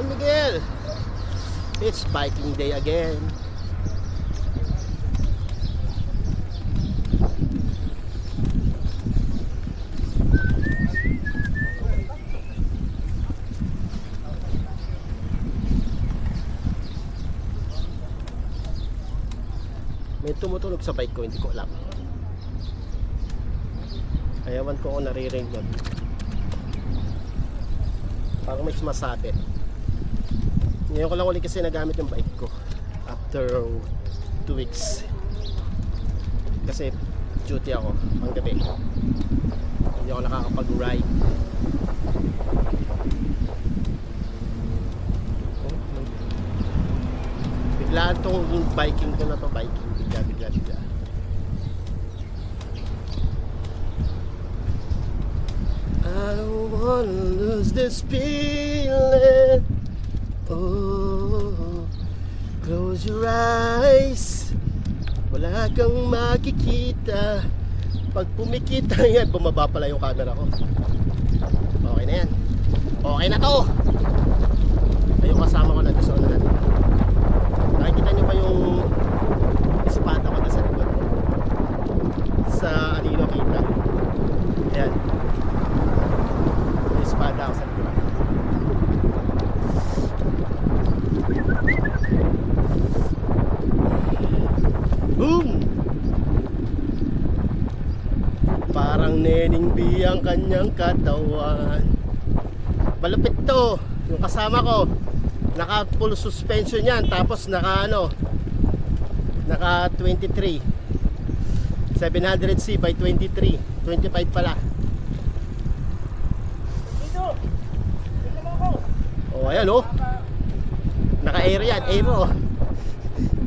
San Miguel. It's biking day again. May tumutunog sa bike ko, hindi ko alam. Ayawan ko kung naririnig yun. Parang may sumasabi. Ngayon ko lang ulit kasi nagamit yung bike ko after 2 weeks. Kasi duty ako pang gabi. Hindi ako nakakapag-ride. Biglaan tong biking ko na to, biking. Bigla. I don't wanna lose this feeling. Oh, close your eyes. Wala kang makikita. Pag pumikita yan, bumaba pala yung camera ko. Okay na yan. Okay na to. Ayun, kasama ko na sa unahan. Nakikita nyo ba yung espada ko na sa likod? Sa anino kita. Ayan. May espada ako sa likod. Boom! Parang Nening B ang kanyang katawan. Malupit to. Yung kasama ko, naka full suspension yan. Tapos naka 23 700C by 23 25 pala. Oh, ayan oh. Naka-air yan, aero.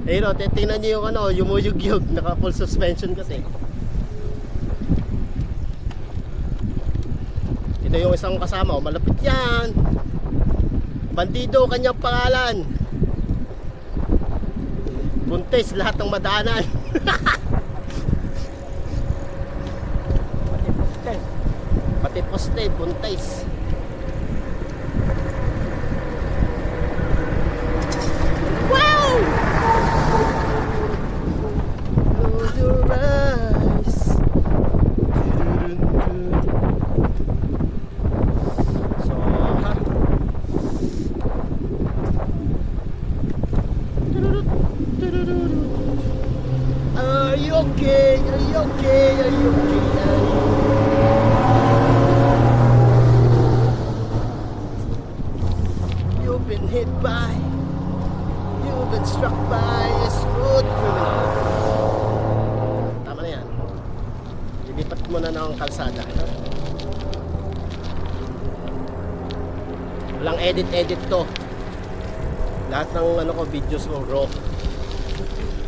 Aero, tingnan nyo yung yumuyug-yug. Naka full suspension kasi. Ito yung isang kasama, oh, malapit yan. Bandido kanyang pangalan. Buntis lahat ng madaanan. Pati poste, buntis. Wow! Close your eyes. So, are you okay? Are you okay? Are you okay? You've been hit by, you've been struck by a smooth criminal. Tama na yan. Lilipat mo na ng kalsada. Walang edit to. Lahat ng videos ko raw.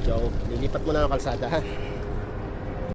So, lilipat mo na ng kalsada ha.